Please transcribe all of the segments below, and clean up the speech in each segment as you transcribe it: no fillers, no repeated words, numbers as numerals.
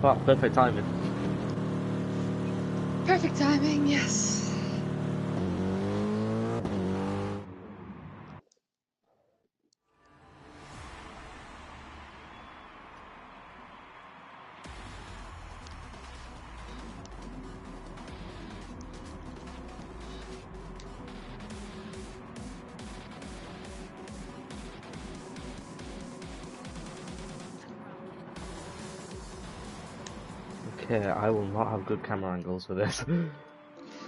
Oh, perfect timing. Perfect timing, yes. Okay, I will not have good camera angles for this.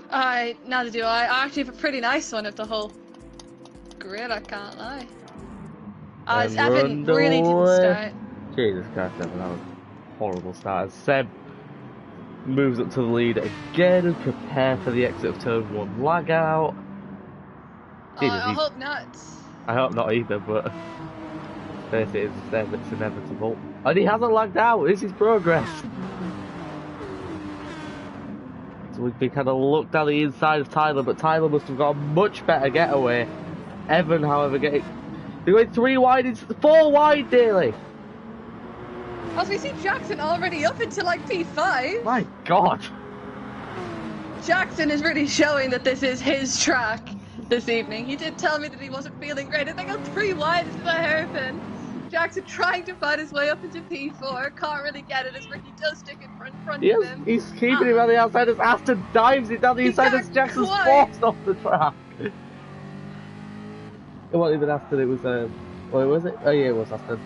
Neither do I. I actually have a pretty nice one of the whole grid, I can't lie. As And we're Evan really didn't underway. start. Jesus Christ, Evan, that was a horrible start. As Seb moves up to the lead again and prepare for the exit of turn 1 lag out. Jesus, I hope not. I hope not either, but this is Seb, it's inevitable. And he hasn't lagged out, this is progress. So we can kind of look down the inside of Tyler, but Tyler must have got a much better getaway. Evan, however, they're going 3 wide, 4 wide nearly. As we see Jackson already up into like P5. My God. Jackson is really showing that this is his track this evening. He did tell me that he wasn't feeling great. I think I'm 3 wide into the hairpin. Jackson trying to fight his way up into P4. Can't really get it as Ricky does stick in front of him. He's keeping him on the outside as Aston dives it down the inside as Jackson's forced off the track. It wasn't even Aston, it was, what was it? Oh yeah, it was Aston.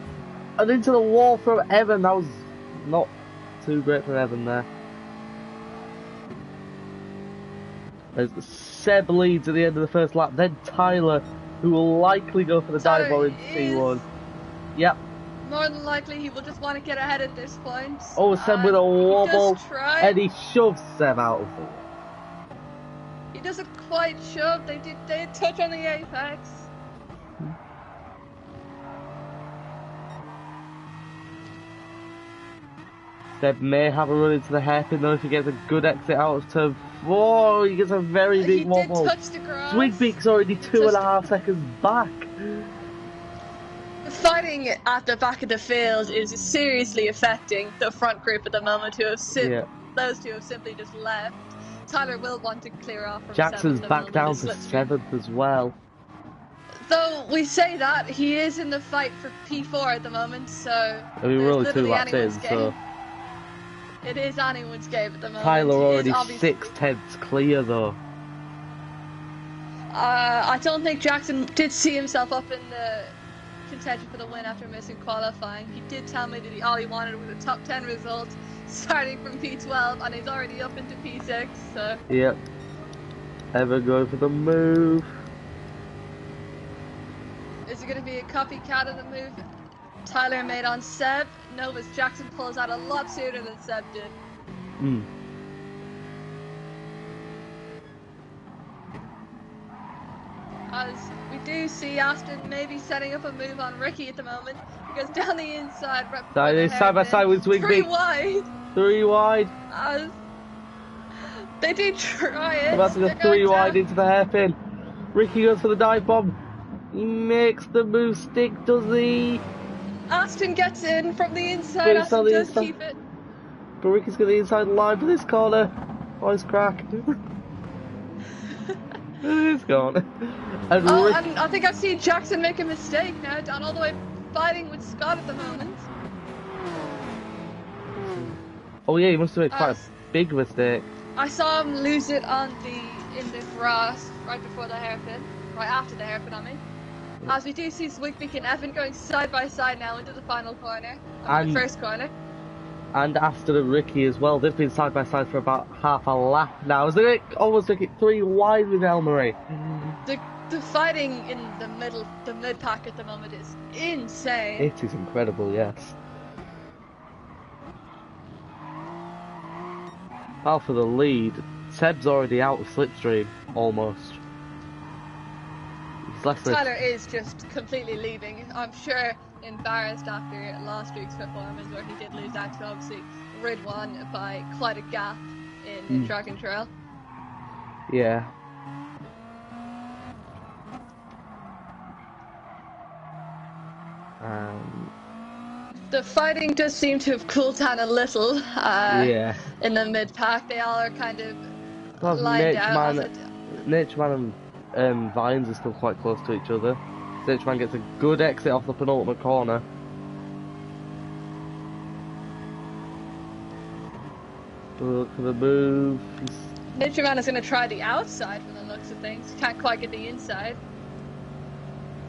And into the wall from Evan, that was not too great for Evan there. As Seb leads at the end of the first lap, then Tyler, who will likely go for the dive bar in C1. Yep. More than likely, he will just want to get ahead at this point. Oh, Seb with a wobble, and he shoves Seb out of the way. He doesn't quite shove, they did touch on the apex. Seb may have a run into the hairpin though if he gets a good exit out of turn 4. He gets a very big wobble. He did touch the grass. Swigbeak's already 2.5 seconds back. The fighting at the back of the field is seriously affecting the front group at the moment, those two have simply just left. Tyler will want to clear off from Jackson's back down to 7th as well. Though we say that, he is in the fight for P4 at the moment, so I mean, we're only 2 laps in, so... It is anyone's game at the moment. Tyler already 6/10 clear though. I don't think Jackson did see himself up in the contention for the win after missing qualifying. He did tell me that all he wanted was a top 10 result starting from P12, and he's already up into P6, so... Yep. Evan going for the move. Is it going to be a copycat of the move Tyler made on Seb? No, as Jackson pulls out a lot sooner than Seb did. As we do see Aston maybe setting up a move on Ricky at the moment. He goes down the inside, right before the side by side with Swigbeak. 3 wide. 3 wide. They do try it. About to go 3 wide into the hairpin. Ricky goes for the dive bomb. He makes the move stick, does he? Aston gets in from the inside. Aston does keep it. But Ricky's got the inside line for this corner. Voice crack. It's gone. And and I think I've seen Jackson make a mistake now, down all the way fighting with Scott at the moment. Oh yeah, he must have made quite a big mistake. I saw him lose it in the grass right before the hairpin. Right after the hairpin, I mean. As we do see Swigbeak and Evan going side by side now into the final corner. The first corner. And Aston and Ricky as well. They've been side by side for about half a lap now. Is it almost like 3 wide with Elmarie? The fighting in the mid pack at the moment is insane. It is incredible, yes. Well, for the lead, Seb's already out of slipstream, almost. Tyler is just completely leaving. I'm sure embarrassed after last week's performance where he did lose out to obviously Ridwan by quite a gap in track and trail. Yeah. The fighting does seem to have cooled down a little Yeah. in the mid-pack. They all are kind of Plus, lined out. Nature Man and Vines are still quite close to each other. Nature Man gets a good exit off the penultimate corner. Look for the move. Nature Man is going to try the outside from the looks of things. Can't quite get the inside.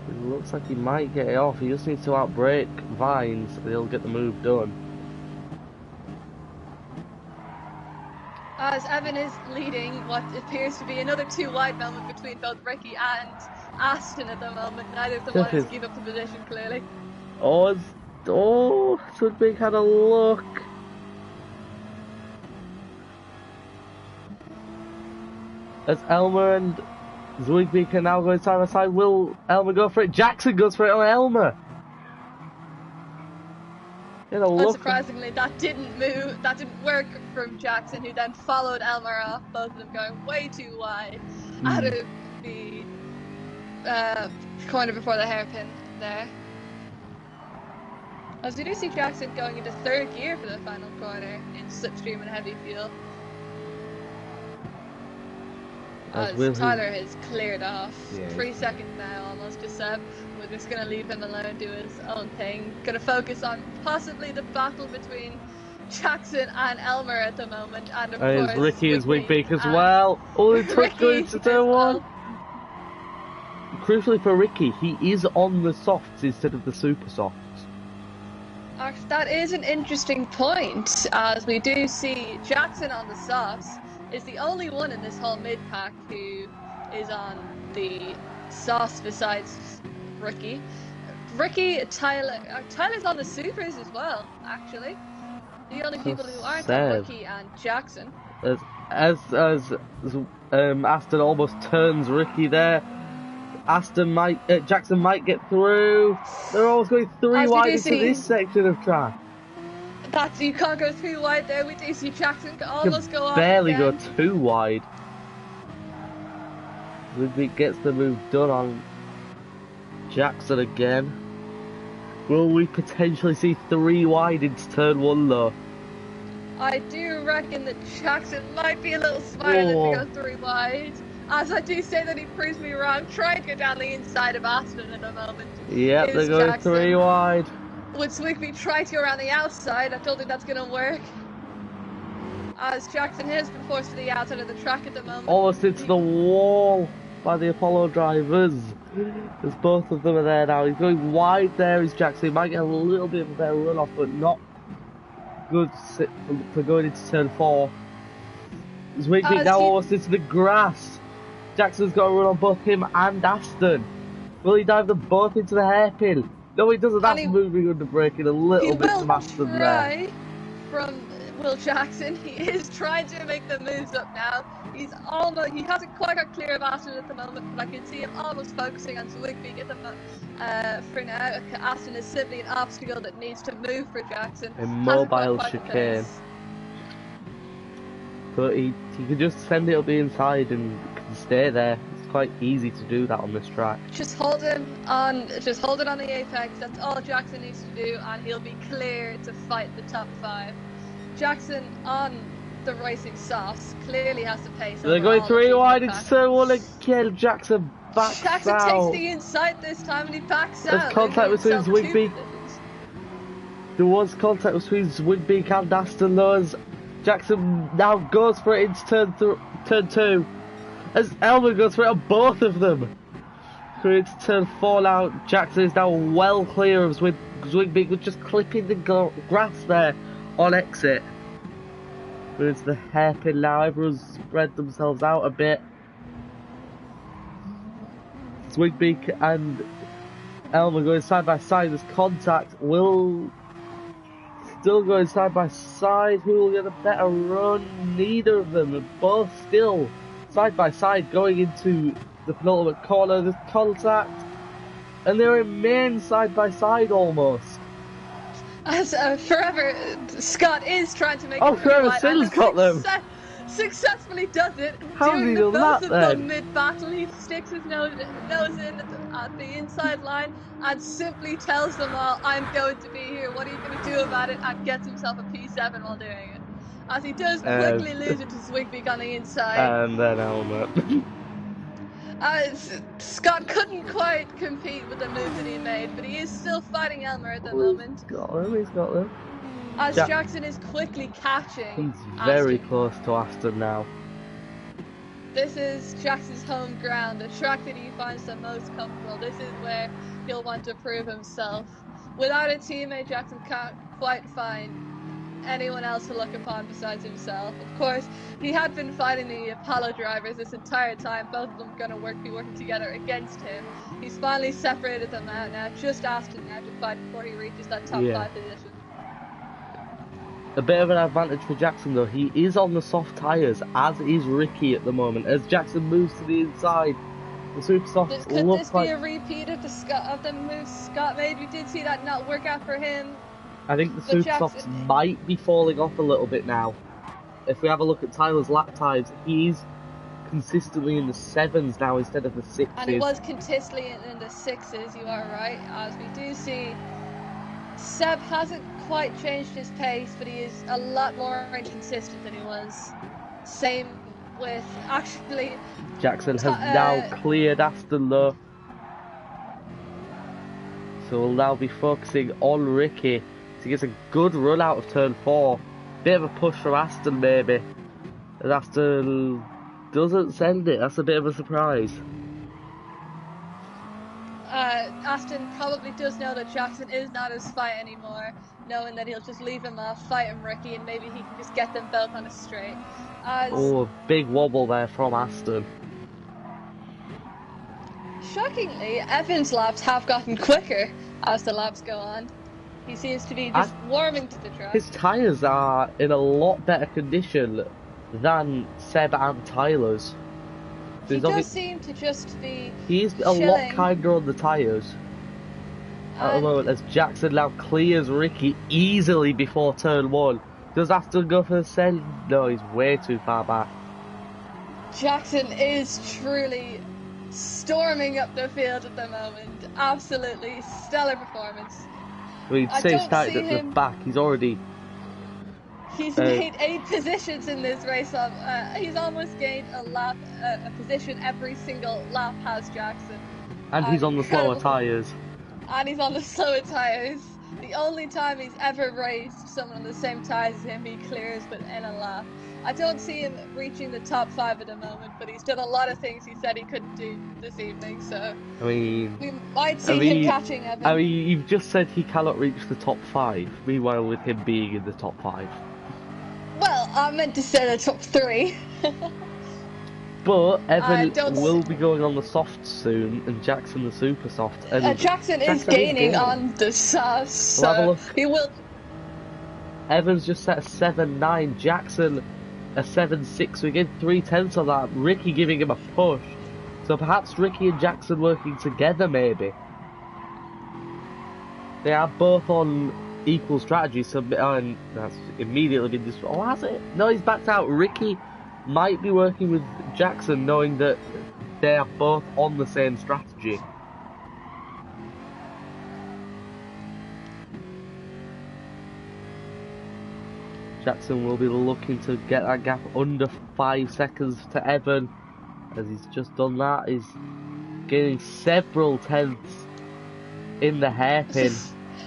It looks like he might get it off. He just needs to outbrake Vines and he'll get the move done. As Evan is leading what appears to be another two wide moment between both Ricky and Aston at the moment. Neither of them want to give up the position, clearly. Oh, Sudbig had a look. As Elmer and Zwigby can now go side by side, will Elmer go for it? Jackson goes for it on Elmer. Unsurprisingly, that didn't work from Jackson, who then followed Elmer off, both of them going way too wide out of the corner before the hairpin there. As we do see Jackson going into third gear for the final corner in slipstream and heavy fuel. As Tyler has cleared off. Yeah. 3 seconds now almost to Seb. We're just going to leave him alone, do his own thing. Going to focus on possibly the battle between Jackson and Elmer at the moment. And of course, Ricky is Wigbeak as well. Oh, it's going to turn one. Crucially for Ricky, he is on the softs instead of the super softs. That is an interesting point, as we do see Jackson on the softs. Is the only one in this whole mid-pack who is on the sauce besides Ricky. Tyler's on the supers as well, actually. The only people who aren't are Ricky and Jackson. As Aston almost turns Ricky there, Jackson might get through. They're always going three wide into this section of track. You can't go too wide there. We do see Jackson almost go off. Barely go too wide. Ludwig gets the move done on Jackson again. Will we potentially see three wide into turn one though? I do reckon that Jackson might be a little smarter than to go three wide. As I do say that he proves me wrong. Try and go down the inside of Aston at the moment. Yep, they're going Jackson. Three wide. Would Swigby try to go around the outside? I don't think that's going to work. As Jackson has been forced to the outside of the track at the moment. Almost into the wall by the Apollo drivers. As both of them are there now. He's going wide there, is Jackson. He might get a little bit of a better run off, but not good for going into turn four. Swigby now almost into the grass. Jackson's got a run on both him and Aston. Will he dive them both into the hairpin? No, he doesn't. That's moving under braking a little bit from Aston there. From Will Jackson, he is trying to make the moves up now. He hasn't quite got clear of Aston at the moment, but I can see him almost focusing on Zwigby at the for now. Aston is simply an obstacle that needs to move for Jackson. A mobile chicane. But he can just send it up the inside and can stay there. Quite easy to do that on this track. Just hold it on the apex. That's all Jackson needs to do, and he'll be clear to fight the top five. Jackson on the racing softs clearly has to pace. They're going three wide into turn one again. Jackson backs out. Jackson takes the inside this time, and he backs out. There's contact between Zwigby. There was contact between Zwigby and Aston though, as Jackson now goes for it into turn two. As Elmer goes for it on both of them. Going into turn four now. Jackson is now well clear of Zwigby, just clipping the grass there on exit. But it's the hairpin now. Everyone's spread themselves out a bit. Zwigby and Elmer going side by side. There's contact. Will still going side by side. Who will get a better run? Neither of them. They're both still side by side going into the penultimate corner. There's contact, and they remain side by side almost. As forever, Scott is trying to make. Oh, Forever Sin's got them. successfully does it. How did he Doing the do both that of them then? mid-battle, he sticks his nose in at the inside line and simply tells them all, I'm going to be here, what are you going to do about it? And gets himself a P7 while doing it. As he does quickly lose it to Swigbeak on the inside. And then helmet. Scott couldn't quite compete with the move that he made, but he is still fighting Elmer at the moment. He's got them. As Jackson is quickly catching He's very Aston. close to Aston now. This is Jackson's home ground, the track that he finds the most comfortable. This is where he'll want to prove himself. Without a teammate, Jackson can't quite find anyone else to look upon besides himself. Of course, he had been fighting the Apollo drivers this entire time, both of them going to be working together against him. He's finally separated them out now, just Aston now to fight before he reaches that top 5 position. A bit of an advantage for Jackson though, he is on the soft tyres, as is Ricky at the moment, as Jackson moves to the inside. The super softs Could look this like... be a repeat of the moves Scott made? We did see that not work out for him. I think the super softs might be falling off a little bit now. If we have a look at Tyler's lap times, he's consistently in the 7s now instead of the 6s. And he was consistently in the 6s, you are right, as we do see Seb hasn't quite changed his pace, but he is a lot more inconsistent than he was. Same with, actually... Jackson has now cleared Aston though. So we'll now be focusing on Ricky. So he gets a good run out of turn 4. Bit of a push from Aston maybe. And Aston doesn't send it, that's a bit of a surprise. Aston probably does know that Jackson is not his fight anymore, knowing that he'll just leave him off, fight him Ricky, and maybe he can just get them both on a straight. Oh, a big wobble there from Aston. Shockingly, Evan's laps have gotten quicker as the laps go on. He seems to be just warming to the track. His tyres are in a lot better condition than Seb and Tyler's. He does seem to just be He's a lot kinder on the tyres at the moment, as Jackson now clears Ricky easily before turn 1. Does Aston go for the send? No, he's way too far back. Jackson is truly storming up the field at the moment. Absolutely stellar performance. Well, he'd say started at the back, he's already... He's made 8 positions in this race. He's almost gained a position every single lap has Jackson. And he's on the slower tyres. And he's on the slower tyres. The only time he's ever raced someone on the same tyres as him, he clears within a lap. I don't see him reaching the top 5 at the moment, but he's done a lot of things he said he couldn't do this evening, so I mean, we might see him catching Evan. I mean, you've just said he cannot reach the top 5, meanwhile with him being in the top 5. Well, I meant to say the top 3. But Evan will be going on the soft soon, and Jackson the super soft. And Jackson is gaining on the soft, so he will. Evan's just set a 7.9, Jackson a 7.6, so we get 3/10 on that. Ricky giving him a push, so perhaps Ricky and Jackson working together maybe. They are both on equal strategy, so and that's immediately been destroyed. Oh, has it? No, he's backed out. Ricky might be working with Jackson, knowing that they are both on the same strategy. Jackson will be looking to get that gap under 5 seconds to Evan, as he's just done that. He's gaining several tenths in the hairpin.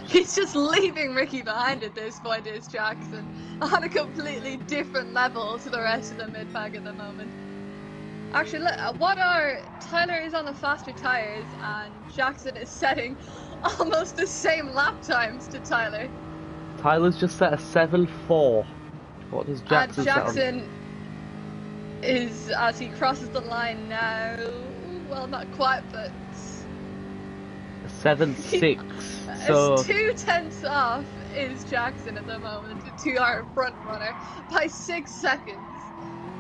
He's just leaving Ricky behind at this point, is Jackson, on a completely different level to the rest of the mid-pack at the moment. Actually, look, Tyler is on the faster tyres, and Jackson is setting almost the same lap times to Tyler. Tyler's just set a 7.4. What does Jackson set on? Jackson is, as he crosses the line now, well, not quite, but... 7.6. So 2/10 off is Jackson at the moment to our front runner by 6 seconds.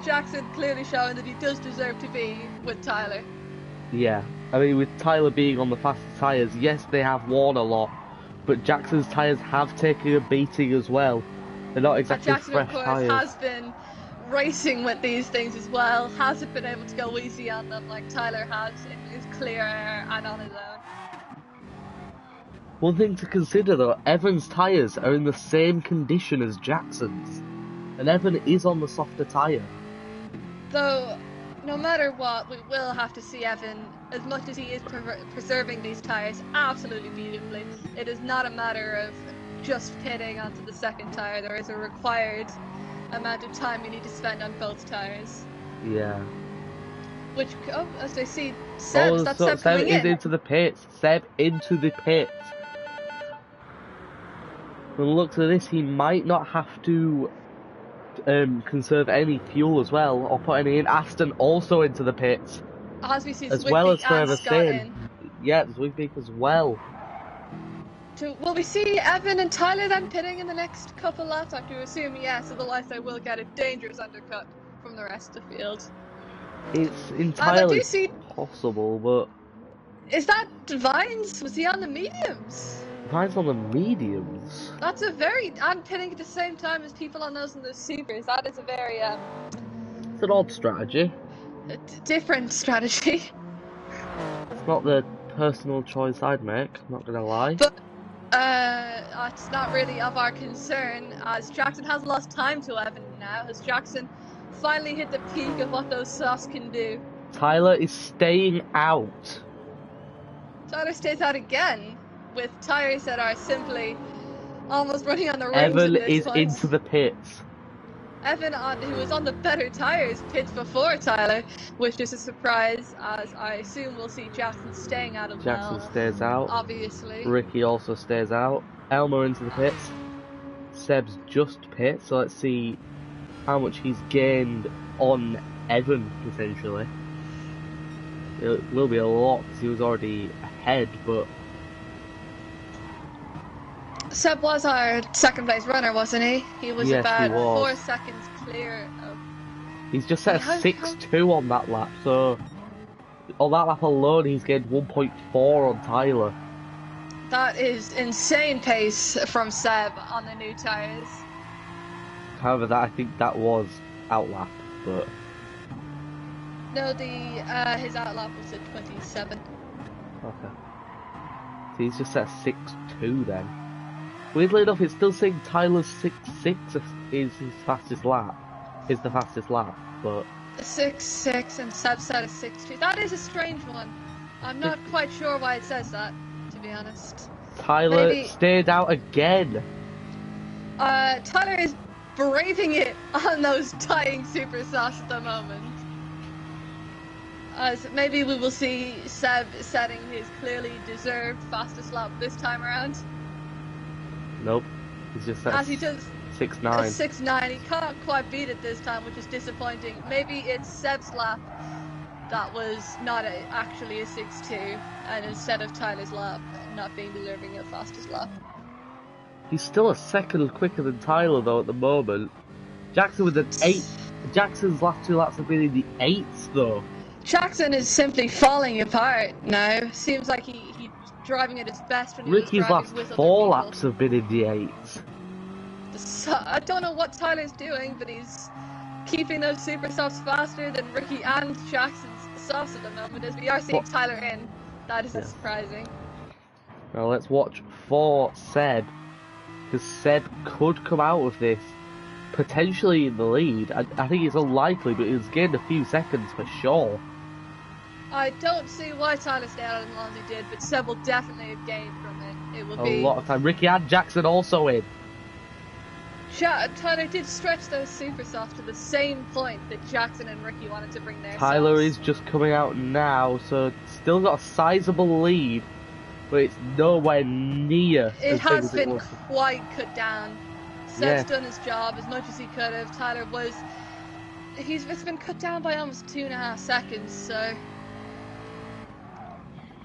Jackson clearly showing that he does deserve to be with Tyler. Yeah, I mean, with Tyler being on the faster tyres, yes, they have worn a lot, but Jackson's tyres have taken a beating as well. They're not exactly Jackson, fresh of course, tyres. has been racing with these things as well. Hasn't been able to go easy on them like Tyler has in his clear air and on his own. One thing to consider though, Evan's tyres are in the same condition as Jackson's. And Evan is on the softer tyre. Though, no matter what, we will have to see Evan, as much as he is preserving these tyres absolutely beautifully. It is not a matter of just pitting onto the second tyre. There is a required amount of time you need to spend on both tyres. Yeah. Which, as I see, Seb coming is in. into the pits. Seb into the pits. From the looks of this, he might not have to conserve any fuel as well, or put any in. Aston also into the pits. As we see, as Zwickbeek well as and further Scott in. in. Yeah, Zwickbeek as well. Will we see Evan and Tyler then pitting in the next couple laps? I have to assume yes, otherwise they will get a dangerous undercut from the rest of the field. It's entirely see... possible, but... Is that Vines? Was he on the mediums? Vines on the mediums? That's a very... And pitting at the same time as people on those and those supers. That is a very... It's an odd strategy. A different strategy. It's not the personal choice I'd make, I'm not gonna lie. But... it's not really of our concern, as Jackson has lost time to Evan now, as Jackson finally hit the peak of what those softs can do. Tyler is staying out. Tyler stays out again, with tyres that are simply almost running on the rims. Evan at this is point. into the pits. Evan, who was on the better tyres, pits before Tyler, which is a surprise, as I assume we'll see Jackson staying out of Jackson stays out. Obviously. Ricky also stays out. Elmer into the pits. Seb's just pit, so let's see how much he's gained on Evan, potentially. It will be a lot, because he was already ahead, but... Seb was our second place runner, wasn't he? He was about 4 seconds clear of... He's just set a 6.2 on that lap, so... On that lap alone, he's gained 1.4 on Tyler. That is insane pace from Seb on the new tyres. However, I think that was outlap, but... No, his outlap was at 27. Okay. So he's just set a 6.2 then. Weirdly enough, it's still saying Tyler's 6.6 is his fastest lap. Is the fastest lap, but... 6.6 and Seb set a 6.2. That is a strange one. I'm not quite sure why it says that, to be honest. Tyler stayed out again. Tyler is braving it on those tying super softs at the moment. As maybe we will see Seb setting his clearly deserved fastest lap this time around. Nope. He's just set as he does 6.9. 6.9. He can't quite beat it this time, which is disappointing. Maybe it's Seb's lap that was not actually a 6.2, and instead of Tyler's lap not being deserving of fastest lap. He's still a second quicker than Tyler though at the moment. Jackson with an 8. Jackson's last 2 laps have been in the 8s though. Jackson is simply falling apart now. Seems like he's driving at his best when he Ricky's was last 4 laps have been in the 8s. I don't know what Tyler's doing, but he's keeping those super softs faster than Ricky and Jackson's softs at the moment, as we are seeing Tyler in. That is surprising. Now let's watch for Seb, because Seb could come out of this potentially in the lead. I think it's unlikely, but he's gained a few seconds for sure. I don't see why Tyler stayed out as long as he did, but Seb will definitely have gained from it. It will be a lot of time. Ricky and Jackson also in. Tyler did stretch those super softs to the same point that Jackson and Ricky wanted to bring their Tyler softs. is just coming out now, so still got a sizable lead, but it's nowhere near. It has been quite cut down. Seb's done his job as much as he could have. Tyler was... It's been cut down by almost 2.5 seconds, so...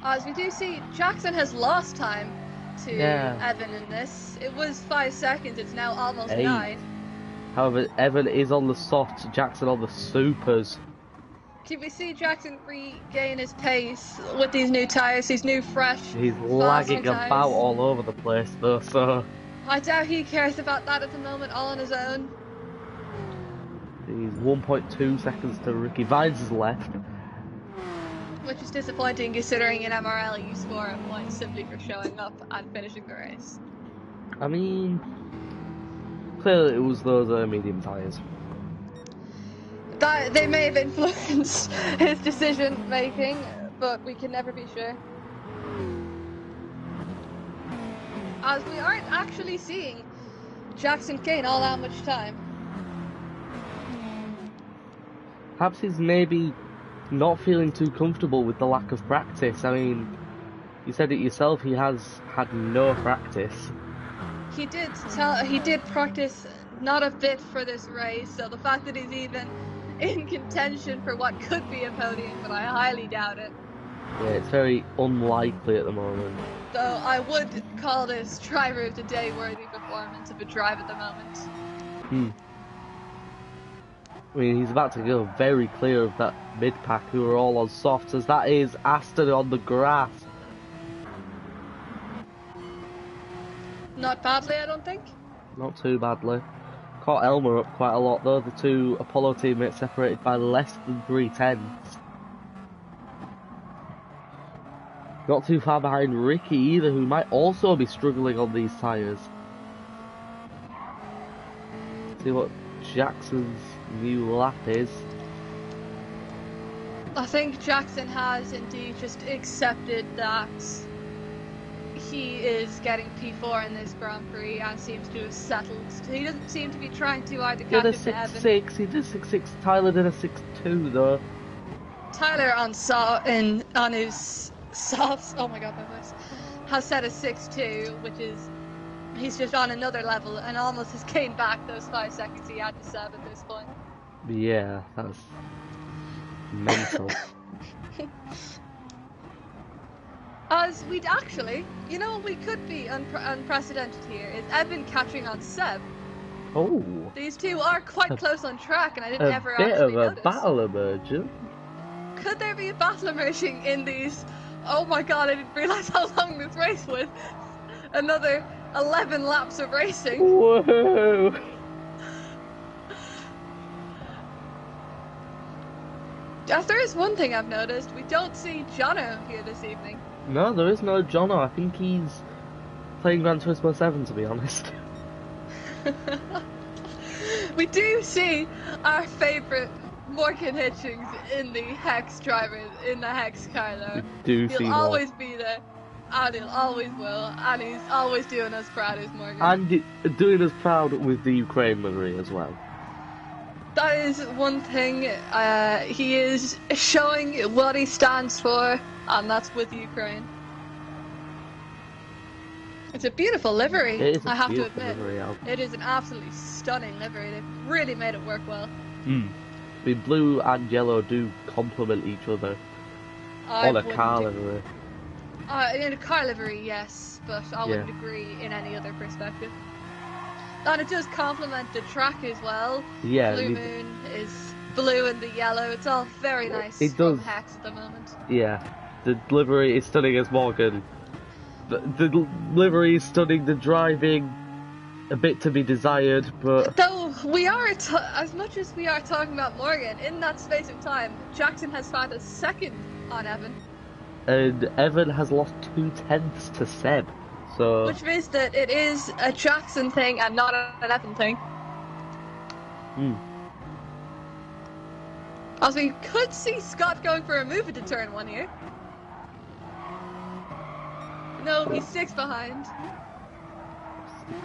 As we do see, Jackson has lost time to Evan in this. It was 5 seconds, it's now almost 8. 9. However, Evan is on the softs, Jackson on the supers. Can we see Jackson regain his pace with these new tyres, these new fresh... He's lagging about all over the place though, so... I doubt he cares about that at the moment, all on his own. He's 1.2 seconds to Ricky Vines' left. Which is disappointing considering in MRL you score a point simply for showing up and finishing the race. I mean, clearly it was those medium tyres. That they may have influenced his decision making, but we can never be sure. As we aren't actually seeing Jackson Kane all that much time. Perhaps he's maybe not feeling too comfortable with the lack of practice. I mean, you said it yourself, he has had no practice. He did practice not a bit for this race, so the fact that he's even in contention for what could be a podium, but I highly doubt it. Yeah, it's very unlikely at the moment. Though I would call this driver of the day worthy performance of a drive at the moment. I mean, he's about to go very clear of that mid-pack who are all on softs, as that is Aston on the grass. Not badly, I don't think. Not too badly. Caught Elmer up quite a lot though, the two Apollo teammates separated by less than 3/10. Not too far behind Ricky either, who might also be struggling on these tyres. See what Jackson's new lap is. I think Jackson has indeed just accepted that he is getting P4 in this Grand Prix and seems to have settled. He doesn't seem to be trying to either catch up to Evan. 6'6", he did 6'6", Tyler did a 6'2" though. Tyler on his softs, oh my god, my voice, has set a 6'2", which is, he's just on another level and almost has gained back those 5 seconds he had to sub at this point. Yeah, that's mental. As we'd actually, you know what we could be unprecedented here is Evan catching on Seb. Oh. These two are quite close on track and I didn't ever actually notice. A bit of a notice. battle emerging. Could there be a battle emerging in these? Oh my god, I didn't realise how long this race was. Another 11 laps of racing. Whoa. If there is one thing I've noticed, we don't see Jono here this evening. No, there is no Jono. I think he's playing Gran Turismo 7, to be honest. We do see our favourite Morgan Hitchings in the Hex drivers, in the Hex car though. He'll always be there, and he'll always will, and he's always doing us proud as Morgan. And doing us proud with the Ukraine livery as well. That is one thing, he is showing what he stands for, and that's with Ukraine. It's a beautiful livery, I have to admit. It is an absolutely stunning livery. They've really made it work well. The blue and yellow do complement each other on a car livery. In a car livery, yes, but I wouldn't agree in any other perspective. And it does complement the track as well. Yeah, Blue Moon is blue and the yellow. It's all very nice from Hex at the moment. Yeah, the livery is stunning as Morgan. The livery is stunning, the driving a bit to be desired, but... Though we are, as much as we are talking about Morgan, in that space of time, Jackson has found a second on Evan. And Evan has lost 2/10 to Seb. So... Which means that it is a Jackson thing and not an Evan thing. As we could see Scott going for a move into turn 1 here. No, he sticks behind.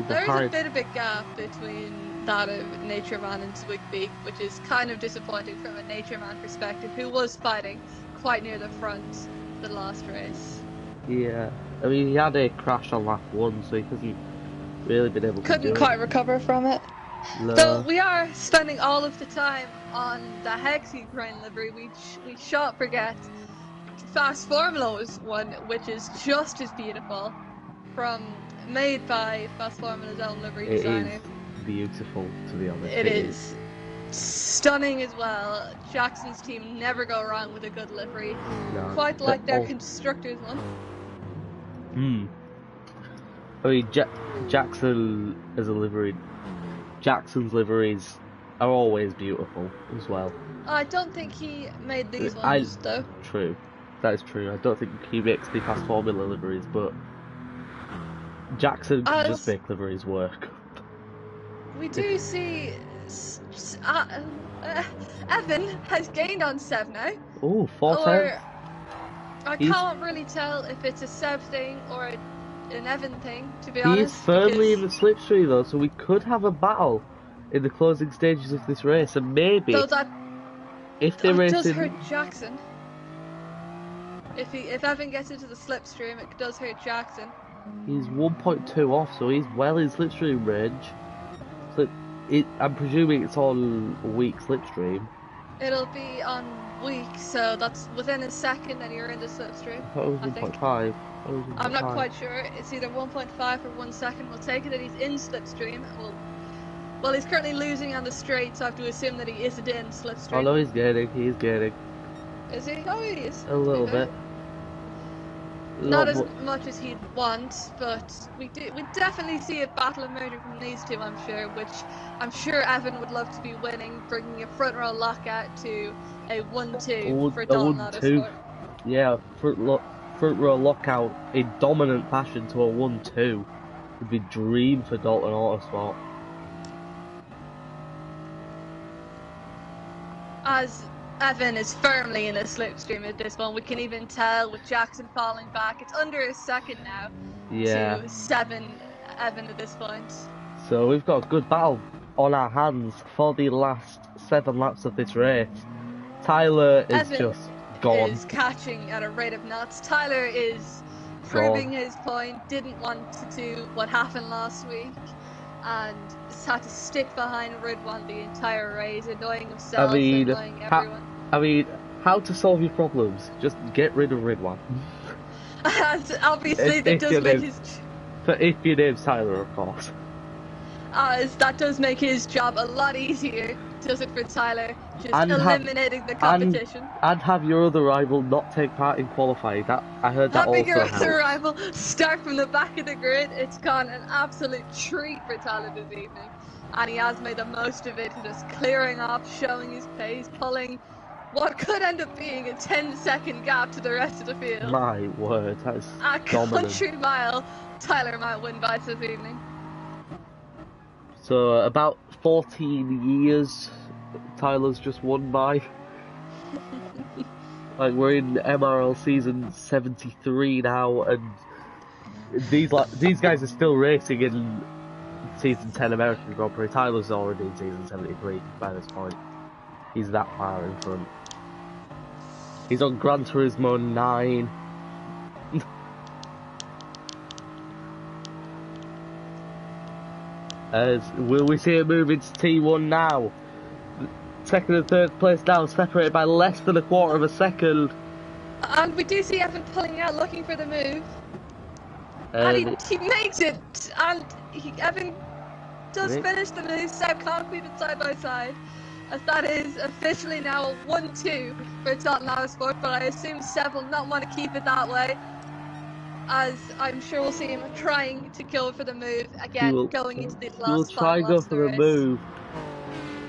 There is a bit of a gap between that of Nature Man and Swigby, which is kind of disappointing from a Nature Man perspective, who was fighting quite near the front the last race. Yeah, I mean, he had a crash on lap 1, so he hasn't really been able to Couldn't quite recover from it. No. Though we are spending all of the time on the Hex Ukraine livery, we shan't forget Fast Formula's one, which is just as beautiful, made by Fast Formula's own livery designer. It is beautiful, to be honest. It is stunning as well. Jackson's team never go wrong with a good livery, quite like their constructors one. I mean, Jackson as a livery, Jackson's liveries are always beautiful as well. I don't think he made these ones, though. True. That is true. I don't think he makes the fast formula liveries, but Jackson can just make liveries work. We do see Evan has gained on Seb now. Oh, 4/10. I can't really tell if it's a Seb thing or an Evan thing, to be honest. He's firmly in the slipstream though, so we could have a battle in the closing stages of this race, and maybe if they're racing, does hurt Jackson. If Evan gets into the slipstream, it does hurt Jackson. He's 1.2 off, so he's well in slipstream range. So I'm presuming it's on weak slipstream. It'll be on weak, so that's within a second and you're in the slipstream. I thought it was 1.5. I'm not quite sure. It's either 1.5 or 1 second. We'll take it that he's in slipstream. Well, he's currently losing on the straight, so I have to assume that he isn't in slipstream. Oh no, he's gaining. He's gaining. Is he? Oh, he is. A little bit. Not as much as he'd want, but we definitely see a battle emerging from these two, I'm sure, which I'm sure Evan would love to be winning, bringing a front row lockout to a 1-2 for Dalton Autosport. Yeah, front row lockout in dominant fashion to a 1-2 would be a dream for Dalton Autosport. As Evan is firmly in the slipstream at this one. We can even tell with Jackson falling back. It's under a second now to 7 Evan at this point. So we've got a good battle on our hands for the last 7 laps of this race. Tyler is Evan just gone. Is catching at a rate of knots. Tyler is proving his point. Didn't want to do what happened last week and had to stick behind Ridwan the entire race, annoying himself, annoying everyone. How to solve your problems? Just get rid of Ridwan. Obviously, that does make his... If your name's Tyler, of course. That does make his job a lot easier, does it, for Tyler? Just eliminating the competition. And have your other rival not take part in qualifying. I heard that also Having your other rival start from the back of the grid, it's gone an absolute treat for Tyler this evening. And he has made the most of it, just clearing off, showing his pace, pulling what could end up being a 10-second gap to the rest of the field. My word, that is a dominant. Country mile, Tyler might win by this evening. So about 14 years Tyler's just won by. Like, we're in MRL season 73 now, and these guys are still racing in season 10 American Grand Prix. Tyler's already in season 73 by this point. He's that far in front. He's on Gran Turismo 9. Will we see a move into T1 now? Second and third place now, separated by less than a quarter of a second. And we do see Evan pulling out, looking for the move. And he makes it, and Evan does finish the move. Seb can't keep it side by side, as that is officially now a 1-2 for Dalton Autosport, but I assume Seb will not want to keep it that way, as I'm sure we'll see him trying to go for the move again, going into the last spot. He'll try and go for the move.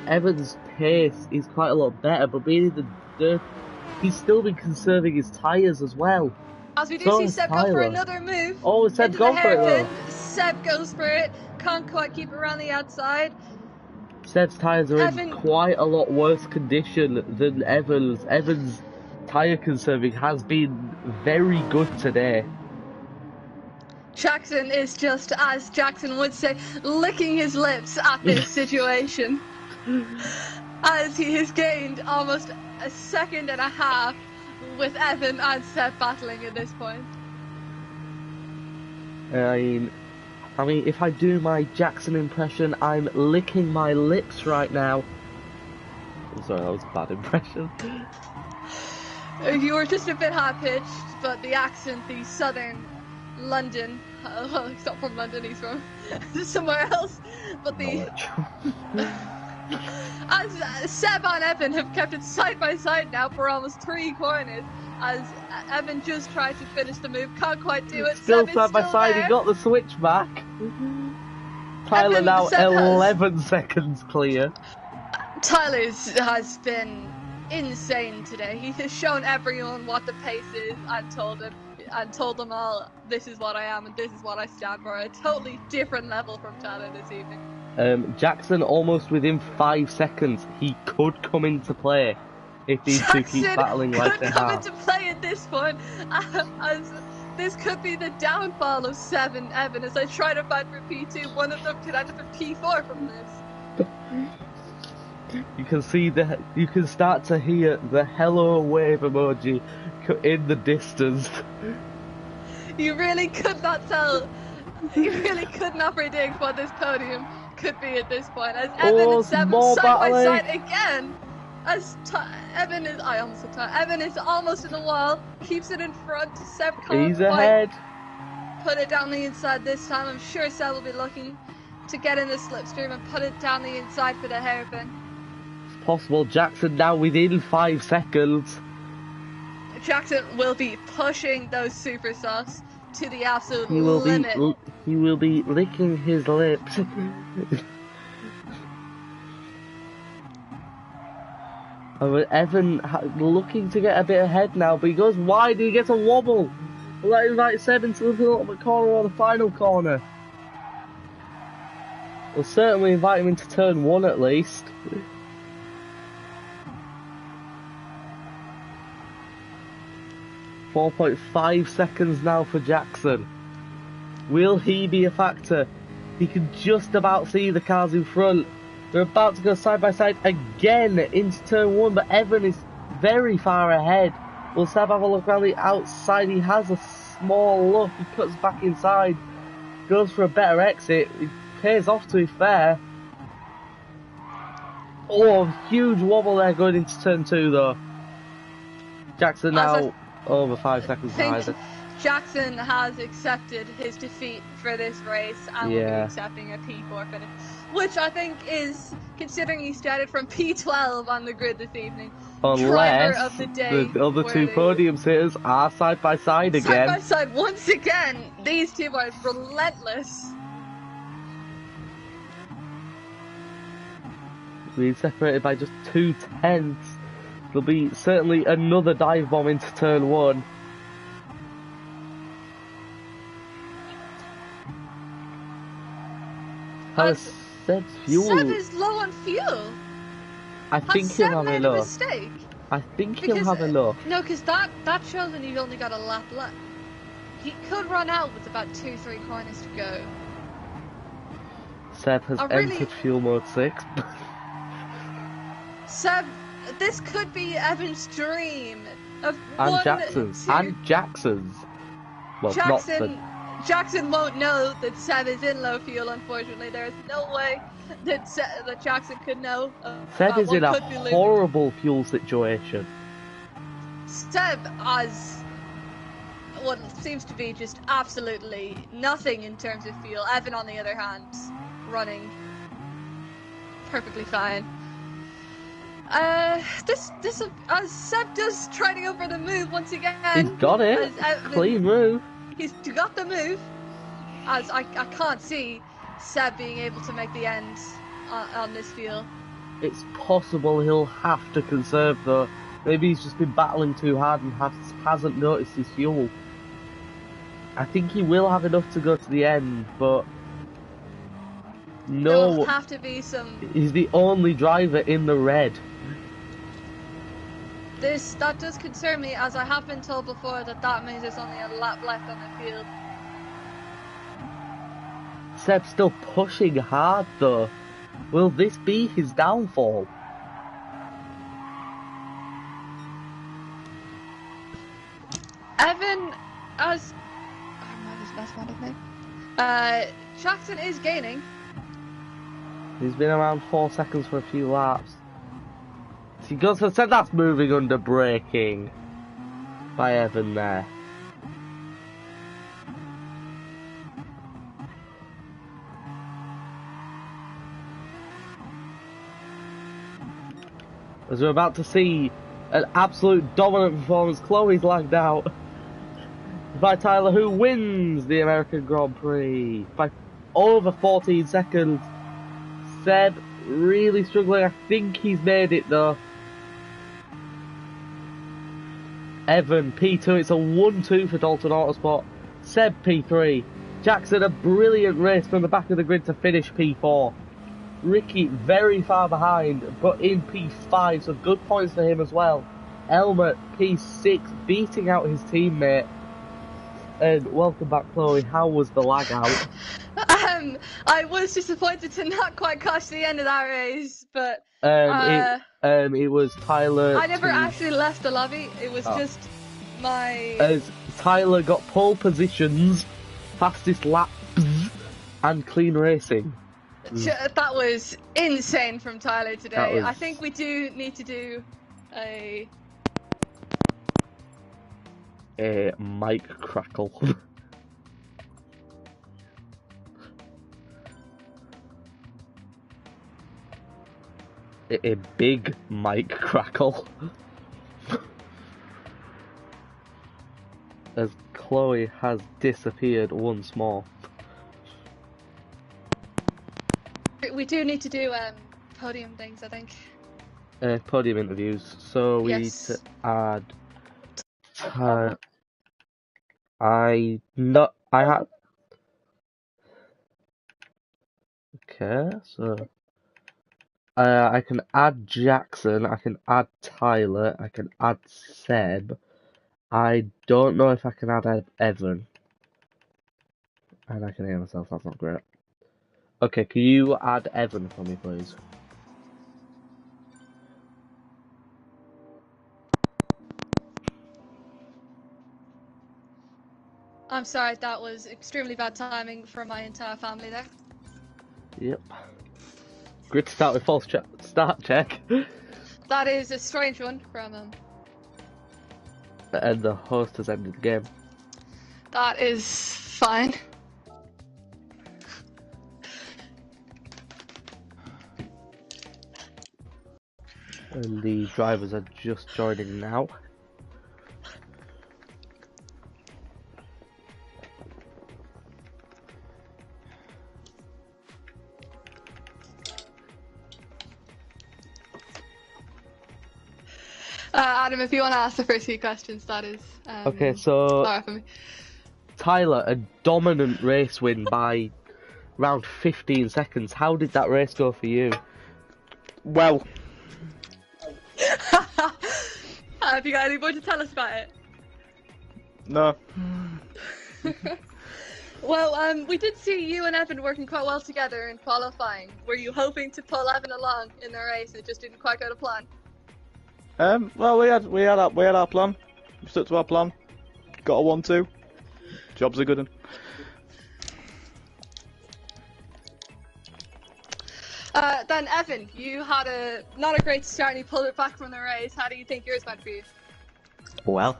Evan's pace is quite a lot better, but being in the dirt, he's still been conserving his tyres as well. As we do see Seb go for another move. Oh, Seb go for it though. Seb goes for it, can't quite keep it around the outside. Seb's tyres are in quite a lot worse condition than Evan's. Evan's tyre conserving has been very good today. Jackson is just, as Jackson would say, licking his lips at this situation. As he has gained almost a second and a half with Evan and Seb battling at this point. I mean, if I do my Jackson impression, I'm licking my lips right now. I'm sorry, that was a bad impression. You were just a bit high-pitched, but the accent, the southern London, well, he's not from London, he's from somewhere else, but the... As Seb and Evan have kept it side by side now for almost 3 corners, as Evan just tried to finish the move, can't quite do it. Still Seb side by side, he got the switch back. Tyler now 11 seconds clear. Tyler's has been insane today. He has shown everyone what the pace is and told them all this is what I am and this is what I stand for. A totally different level from Tyler this evening. Jackson almost within 5 seconds. He could come into play if these two keep battling like they have. Jackson could come into play at this point, as this could be the downfall of Seb and Evan as they try to fight for P2. One of them could end up in P4 from this. You can see you can start to hear the hello wave emoji in the distance. You really could not tell. You really could not predict what this podium could be at this point. As Evan and Seb side by side again. As Evan is, Evan is almost in the wall. Keeps it in front. Seb can't He's ahead. Put it down the inside this time. I'm sure Seb will be looking to get in the slipstream and put it down the inside for the hairpin. Possible. Jackson now within 5 seconds. Jackson will be pushing those super softs to the absolute limit. He will be licking his lips. Evan looking to get a bit ahead now, but he goes wide and he gets a wobble. Will that invite Seb into the little corner or the final corner? We'll certainly invite him into turn 1 at least. 4.5 seconds now for Jackson. Will he be a factor? He can just about see the cars in front. They're about to go side by side again into turn 1, but Evan is very far ahead. Will Seb have a look around the outside? He has a small look. He cuts back inside, goes for a better exit. It pays off, to be fair. Oh, huge wobble there going into turn 2 though. Jackson now over 5 seconds behind. Jackson has accepted his defeat for this race and will be accepting a P4 finish, which I think is, considering he started from P12 on the grid this evening, driver of the day. The other two podium sitters are side by side again. Side by side once again. These two are relentless. Being separated by just 0.2. There'll be certainly another dive bomb into turn 1. How is Seb's fuel? Seb is low on fuel. I think he'll have a look. Mistake? I think he'll have a look. No, because that shows that he's only got a lap left. He could run out with about 2-3 corners to go. Seb has entered fuel mode 6. Seb, this could be Evan's dream of Jackson's. And Jackson's. Well, Jackson won't know that Seb is in low fuel, unfortunately. There is no way that Jackson could know. Seb is in a horrible fuel situation. Seb has what seems to be just absolutely nothing in terms of fuel. Evan, on the other hand, running perfectly fine. Seb does try to go for the move once again. He's got it. Clean move. He's got the move. As I can't see Seb being able to make the end on this field. It's possible he'll have to conserve though. Maybe he's just been battling too hard and hasn't noticed his fuel. I think he will have enough to go to the end, but no. There'll have to be some. He's the only driver in the red. That does concern me, as I have been told before that means there's only a lap left on the field. Seb's still pushing hard though. Will this be his downfall? Evan, as I don't know his best friend's name. Jackson is gaining. He's been around 4 seconds for a few laps. He goes for Seb. That's moving under braking by Evan there. As we're about to see an absolute dominant performance, Chloe's lagged out by Tyler, who wins the American Grand Prix by over 14 seconds. Seb really struggling. I think he's made it though. Evan, P2, it's a 1-2 for Dalton Autosport. Seb, P3. Jackson, a brilliant race from the back of the grid to finish P4. Ricky, very far behind, but in P5, so good points for him as well. Elmer, P6, beating out his teammate. And welcome back, Chloe. How was the lag out? I was disappointed to not quite catch the end of that race, but it was Tyler. I never actually left the lobby. It was just my. As Tyler got pole positions, fastest laps, and clean racing. That was insane from Tyler today. Was... I think we do need to do a mic crackle. a big mic crackle. As Chloe has disappeared once more. We do need to do podium things, I think. Podium interviews. So we need to add. I had. Okay, so I can add Jackson. I can add Tyler. I can add Seb. I don't know if I can add Evan. And I can hear myself. That's not great. Okay, can you add Evan for me, please? I'm sorry, that was extremely bad timing for my entire family there. Yep. Great to start with false start check. That is a strange one from And the host has ended the game. That is fine. And the drivers are just joining now. Adam, if you want to ask the first few questions, that is okay, so alright for me. Tyler, a dominant race win by around 15 seconds. How did that race go for you? Well, have you got any more to tell us about it? no. Well, we did see you and Evan working quite well together in qualifying. Were you hoping to pull Evan along in the race and it just didn't quite go to plan? Well, we had our plan. We stuck to our plan. Got a 1-2. Job's a good one. Then Evan, you had not a great start and you pulled it back from the race. How do you think yours went for you? Well.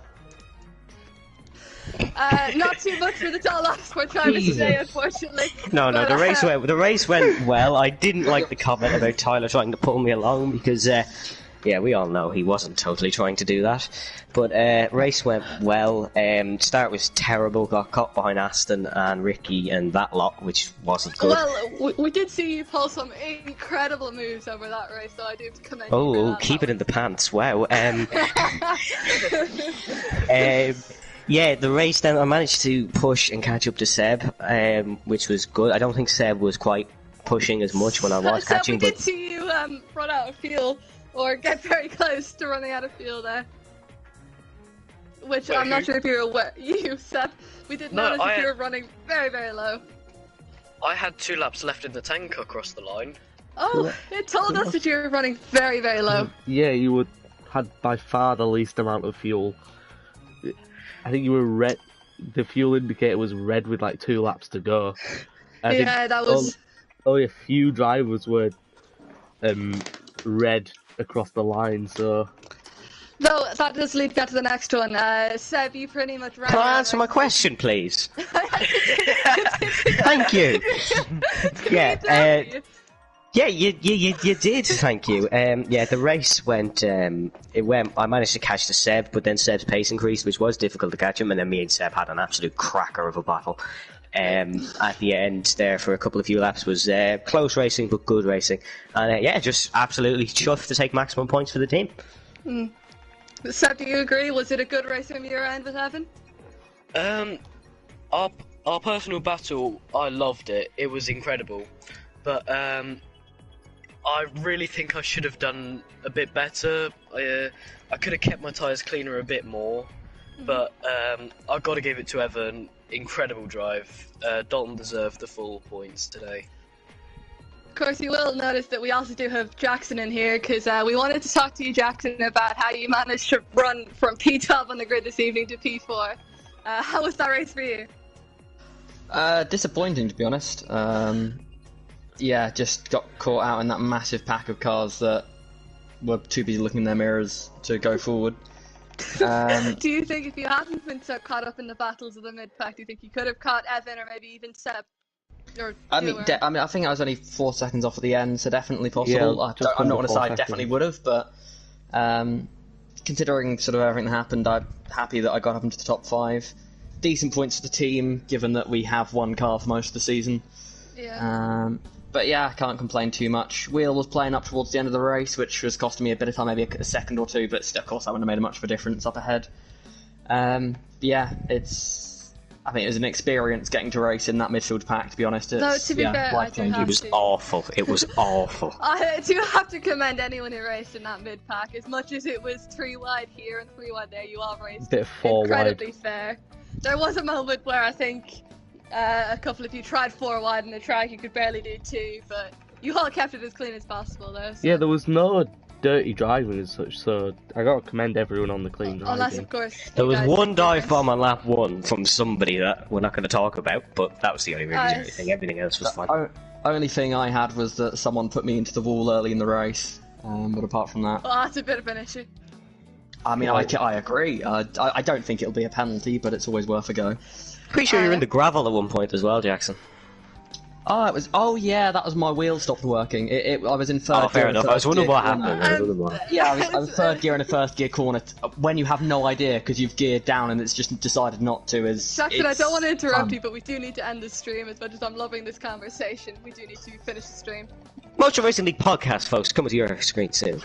Not too much for the tall Oxford drivers today, unfortunately. No, the race went well. I didn't like the comment about Tyler trying to pull me along because, yeah, we all know he wasn't totally trying to do that. But race went well. Start was terrible. Got caught behind Aston and Ricky and that lot, which wasn't good. Well, we did see you pull some incredible moves over that race, so I do have to commend you. Oh, keep it in the pants! Wow. Yeah, the race then I managed to push and catch up to Seb, which was good. I don't think Seb was quite pushing as much when I was catching. We did see you run out of fuel, or get very close to running out of fuel there. Which I'm not sure if you're aware. You, Seb, we did notice if you were running very, very low. I had 2 laps left in the tank across the line. Oh, it told us that you were running very, very low. Yeah, you had by far the least amount of fuel. I think you were red. The fuel indicator was red with like 2 laps to go. Yeah, that was. Only a few drivers were red across the line, so. No, that does lead me to the next one. Seb, you pretty much ran. Can I answer my question, please? Thank you. Yeah, you did. Thank you. Yeah, the race went. I managed to catch the Seb, but then Seb's pace increased, which was difficult to catch him, and then me and Seb had an absolute cracker of a battle. at the end there for a few laps was close racing but good racing, and yeah, just absolutely chuffed to take maximum points for the team. Seb, do you agree? Was it a good race from your end with Evan? Our personal battle, I loved it. It was incredible, but I really think I should have done a bit better. I could have kept my tyres cleaner a bit more, but I've got to give it to Evan. Incredible drive. Dalton deserved the full points today. Of course, you will notice that we also do have Jackson in here, because we wanted to talk to you, Jackson, about how you managed to run from P12 on the grid this evening to P4. How was that race for you? Disappointing, to be honest. Yeah, just got caught out in that massive pack of cars that were too busy looking in their mirrors to go forward. Do you think if you hadn't been so caught up in the battles of the mid-pack, do you think you could have caught Evan or maybe even Seb? I mean, I think I was only 4 seconds off at the end, so definitely possible. Yeah, I'm not going to say I definitely would have, but considering sort of everything that happened, I'm happy that I got up into the top 5. Decent points for the team, given that we have one car for most of the season. Yeah. But yeah, I can't complain too much. Wheel was playing up towards the end of the race, which was costing me a bit of time, maybe a second or two, but still, of course, that wouldn't have made much of a difference up ahead. Yeah, I think it was an experience getting to race in that midfield pack, to be honest. No, to be fair, I do have It was awful. It was awful. I do have to commend anyone who raced in that mid-pack. As much as it was 3 wide here and 3 wide there, you all raced Bit 4 incredibly wide. fair. There was a moment where I think a couple of you tried 4 wide in the track, you could barely do 2, but you all kept it as clean as possible though. So. Yeah, there was no dirty driving as such, so I gotta commend everyone on the clean driving. Unless, of course, There was you guys one did dive race. bomb on lap 1 from somebody that we're not going to talk about, but that was the only reason. Nice. Everything else was fine. Only thing I had was that someone put me into the wall early in the race, but apart from that... Well, that's a bit of an issue. I mean, I agree. I don't think it'll be a penalty, but it's always worth a go. Pretty sure you were in the gravel at one point as well, Jackson. Oh yeah, that was my wheel stopped working. I was in third gear. Oh, fair in enough. I was first wondering gear what corner. happened. Yeah, I was third gear in a first gear corner. When you have no idea because you've geared down and it's just decided not to. Jackson, I don't want to interrupt you, but we do need to end the stream. As much as I'm loving this conversation, we do need to finish the stream. Motor Racing League podcast, folks, coming to your screen soon.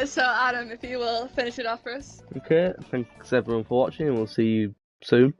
So Adam, if you will finish it off for us. Okay, thanks everyone for watching, and we'll see you soon.